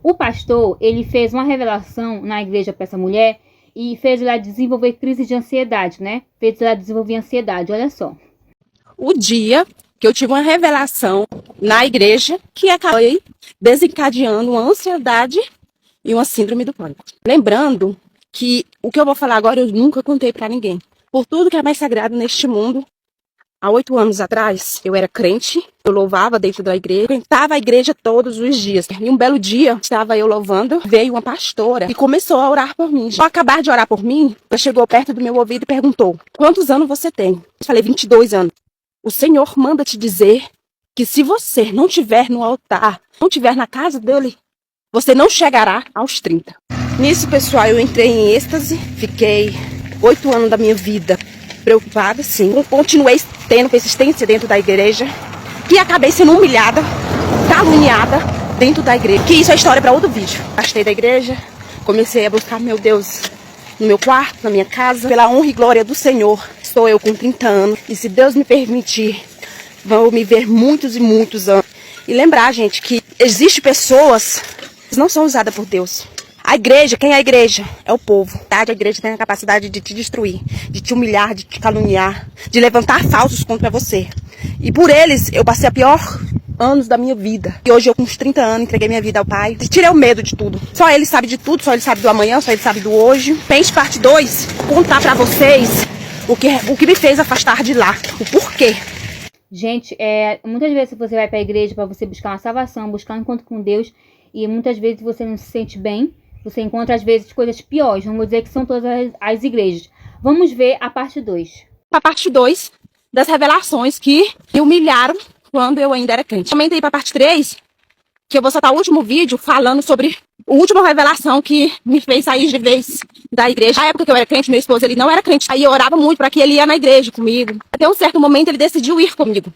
O pastor, ele fez uma revelação na igreja para essa mulher e fez ela desenvolver crise de ansiedade, né? Fez ela desenvolver ansiedade, olha só. O dia que eu tive uma revelação na igreja que acabei desencadeando uma ansiedade e uma síndrome do pânico. Lembrando que o que eu vou falar agora eu nunca contei para ninguém. Por tudo que é mais sagrado neste mundo, há 8 anos atrás, eu era crente, eu louvava dentro da igreja, frequentava a igreja todos os dias. E um belo dia, estava eu louvando, veio uma pastora e começou a orar por mim. Ao acabar de orar por mim, ela chegou perto do meu ouvido e perguntou: quantos anos você tem? Eu falei: 22 anos. O Senhor manda te dizer que se você não estiver no altar, não estiver na casa dele, você não chegará aos 30. Nisso, pessoal, eu entrei em êxtase, fiquei 8 anos da minha vida preocupada, sim. Continuei tendo persistência dentro da igreja e acabei sendo humilhada, caluniada dentro da igreja. Que isso é história para outro vídeo. Afastei da igreja, comecei a buscar meu Deus no meu quarto, na minha casa. Pela honra e glória do Senhor, estou eu com 30 anos. E se Deus me permitir, vão me ver muitos e muitos anos. E lembrar, gente, que existem pessoas que não são usadas por Deus. A igreja, quem é a igreja? É o povo. A igreja tem a capacidade de te destruir, de te humilhar, de te caluniar, de levantar falsos contra você. E por eles, eu passei a pior anos da minha vida. E hoje eu, com uns 30 anos, entreguei minha vida ao Pai. Tirei o medo de tudo. Só Ele sabe de tudo, só Ele sabe do amanhã, só Ele sabe do hoje. Pente parte 2, contar pra vocês o que me fez afastar de lá. O porquê. Gente, muitas vezes você vai para a igreja para você buscar uma salvação, buscar um encontro com Deus, e muitas vezes você não se sente bem. Você encontra, às vezes, coisas piores. Não vou dizer que são todas as igrejas. Vamos ver a parte 2. A parte 2 das revelações que me humilharam quando eu ainda era crente. Comentei para a parte 3, que eu vou soltar o último vídeo falando sobre a última revelação que me fez sair de vez da igreja. Na época que eu era crente, meu esposo, ele não era crente. Aí eu orava muito para que ele ia na igreja comigo. Até um certo momento ele decidiu ir comigo.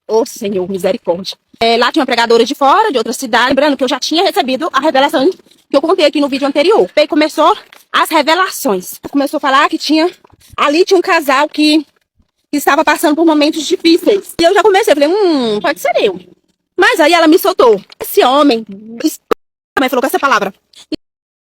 Ô Senhor, misericórdia. Lá tinha uma pregadora de fora, de outra cidade. Lembrando que eu já tinha recebido a revelação que eu contei aqui no vídeo anterior. Aí começou as revelações. Começou a falar que ali tinha um casal que estava passando por momentos difíceis. E eu já comecei, falei, pode ser eu. Mas aí ela me soltou. Esse homem, também falou com essa palavra.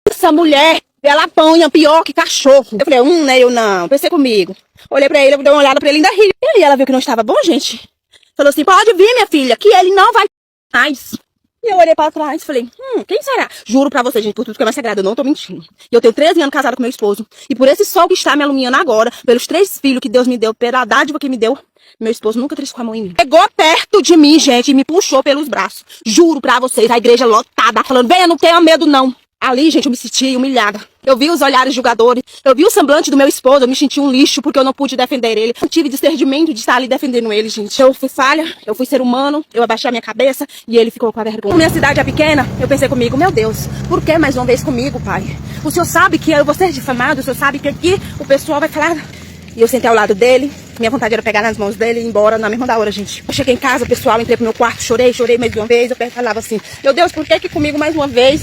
Essa mulher, ela apanha pior que cachorro. Eu falei, né, eu não. Pensei comigo. Olhei pra ele, eu dei uma olhada pra ele e ainda ri. E aí ela viu que não estava bom, gente. Falou assim, pode vir, minha filha, que ele não vai mais. E eu olhei pra trás e falei, quem será? Juro pra você, gente, por tudo que é mais sagrado, eu não tô mentindo. E eu tenho 13 anos casada com meu esposo. E por esse sol que está me iluminando agora, pelos 3 filhos que Deus me deu, pela dádiva que me deu, meu esposo nunca triscou a mão em mim. Chegou perto de mim, gente, e me puxou pelos braços. Juro pra vocês, a igreja lotada, falando, venha, não tenha medo não. Ali, gente, eu me senti humilhada. Eu vi os olhares julgadores. Eu vi o semblante do meu esposo. Eu me senti um lixo porque eu não pude defender ele. Eu tive discernimento de estar ali defendendo ele, gente. Eu fui falha, eu fui ser humano. Eu abaixei a minha cabeça e ele ficou com a vergonha. Como minha cidade é pequena, eu pensei comigo, meu Deus, por que mais uma vez comigo, pai? O senhor sabe que eu vou ser difamado. O senhor sabe que aqui o pessoal vai falar. E eu sentei ao lado dele. Minha vontade era pegar nas mãos dele e ir embora na mesma da hora, gente. Eu cheguei em casa, pessoal, entrei pro meu quarto, chorei mais de uma vez. Eu falava assim, meu Deus, por que comigo mais uma vez?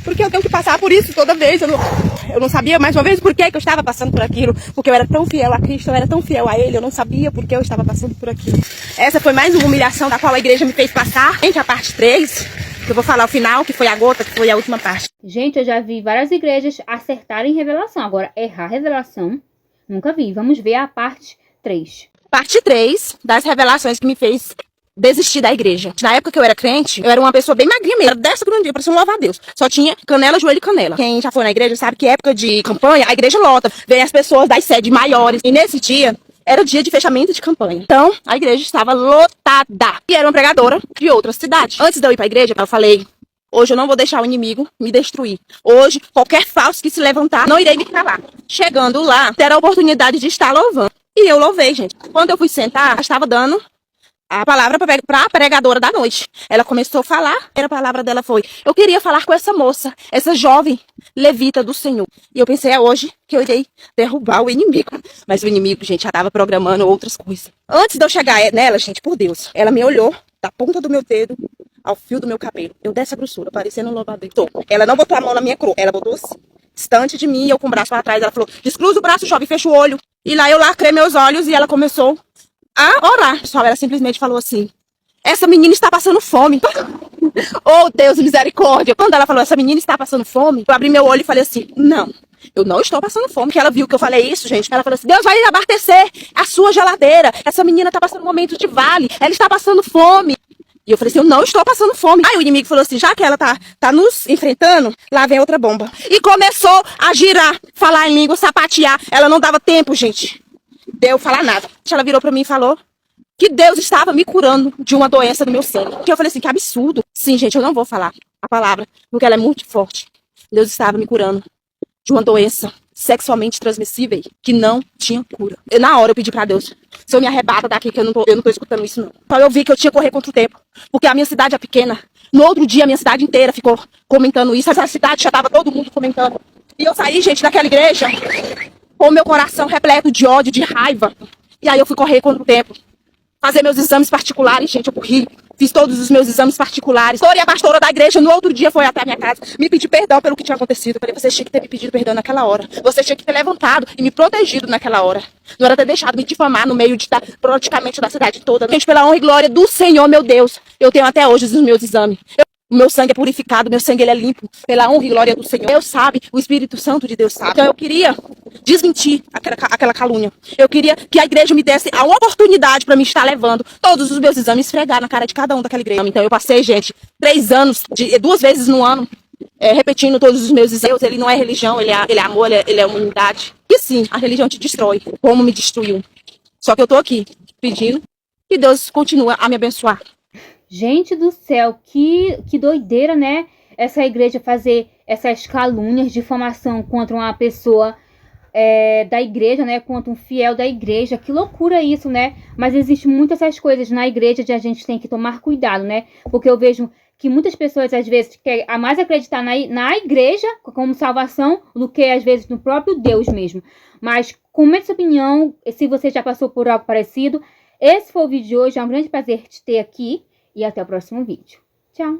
Porque eu tenho que passar por isso toda vez. Eu não sabia mais uma vez por que eu estava passando por aquilo. Porque eu era tão fiel a Cristo, eu era tão fiel a Ele. Eu não sabia por que eu estava passando por aquilo. Essa foi mais uma humilhação da qual a igreja me fez passar. Gente, a parte 3, que eu vou falar o final, que foi a gota, que foi a última parte. Gente, eu já vi várias igrejas acertarem revelação. Agora, errar revelação, nunca vi. Vamos ver a parte 3. Parte 3 das revelações que me fez desistir da igreja. Na época que eu era crente, eu era uma pessoa bem magrinha mesmo. Era dessa grandinha, parecia um louva-a-Deus. Só tinha canela, joelho e canela. Quem já foi na igreja sabe que época de campanha, a igreja lota. Vem as pessoas das sedes maiores. E nesse dia, era o dia de fechamento de campanha. Então, a igreja estava lotada. E era uma pregadora de outra cidade. Antes de eu ir pra igreja, eu falei, hoje eu não vou deixar o inimigo me destruir. Hoje, qualquer falso que se levantar, não irei me calar. Chegando lá, terá a oportunidade de estar louvando. E eu louvei, gente. Quando eu fui sentar, eu estava dando a palavra para a pregadora da noite. Ela começou a falar, a palavra dela foi, eu queria falar com essa moça, essa jovem levita do Senhor. E eu pensei, é hoje que eu irei derrubar o inimigo. Mas o inimigo, gente, já estava programando outras coisas. Antes de eu chegar nela, gente, por Deus, ela me olhou da ponta do meu dedo ao fio do meu cabelo. Eu dessa grossura, parecendo um louva-a-Deus. Ela não botou a mão na minha coroa, ela botou assim, distante de mim, eu com o braço para trás. Ela falou, descruza o braço, jovem, fecha o olho. E lá eu lacrei meus olhos e ela começou a orar. Pessoal, ela simplesmente falou assim, essa menina está passando fome. Oh, Deus, misericórdia. Quando ela falou, essa menina está passando fome, eu abri meu olho e falei assim, não, eu não estou passando fome. Porque ela viu que eu falei isso, gente. Ela falou assim, Deus vai abastecer a sua geladeira. Essa menina está passando um momento de vale. Ela está passando fome. E eu falei assim, eu não estou passando fome. Aí o inimigo falou assim, já que ela tá nos enfrentando, lá vem outra bomba. E começou a girar, falar em língua, sapatear. Ela não dava tempo, gente, de eu falar nada. Ela virou pra mim e falou que Deus estava me curando de uma doença no meu sangue. E eu falei assim, que absurdo. Sim, gente, eu não vou falar a palavra, porque ela é muito forte. Deus estava me curando de uma doença sexualmente transmissível que não tinha cura. Na hora eu pedi pra Deus, Senhor, me arrebata daqui que eu não tô escutando isso não. Então eu vi que eu tinha que correr contra o tempo, porque a minha cidade é pequena. No outro dia a minha cidade inteira ficou comentando isso. Essa cidade já tava todo mundo comentando. E eu saí, gente, daquela igreja com o meu coração repleto de ódio, de raiva. E aí eu fui correr contra o tempo. Fazer meus exames particulares, gente, eu corri. Fiz todos os meus exames particulares. E a pastora da igreja, no outro dia, foi até a minha casa me pedir perdão pelo que tinha acontecido. Eu falei, você tinha que ter me pedido perdão naquela hora. Você tinha que ter levantado e me protegido naquela hora. Não era ter deixado me difamar no meio de praticamente da cidade toda. Gente, pela honra e glória do Senhor, meu Deus, eu tenho até hoje os meus exames. O meu sangue é purificado, meu sangue ele é limpo, pela honra e glória do Senhor. Deus sabe, o Espírito Santo de Deus sabe. Então eu queria desmentir aquela calúnia. Eu queria que a igreja me desse a oportunidade para me estar levando todos os meus exames, esfregar na cara de cada um daquela igreja. Então eu passei, gente, 3 anos, 2 vezes no ano, repetindo todos os meus exames. Ele não é religião, ele é amor, ele é humanidade. E sim, a religião te destrói, como me destruiu. Só que eu tô aqui pedindo que Deus continue a me abençoar. Gente do céu, que doideira, né? Essa igreja fazer essas calúnias, difamação contra uma pessoa da igreja, né? Contra um fiel da igreja. Que loucura isso, né? Mas existem muitas essas coisas na igreja que a gente tem que tomar cuidado, né? Porque eu vejo que muitas pessoas, às vezes, querem mais acreditar na igreja como salvação do que, às vezes, no próprio Deus mesmo. Mas comente sua opinião, se você já passou por algo parecido. Esse foi o vídeo de hoje. É um grande prazer te ter aqui. E até o próximo vídeo. Tchau!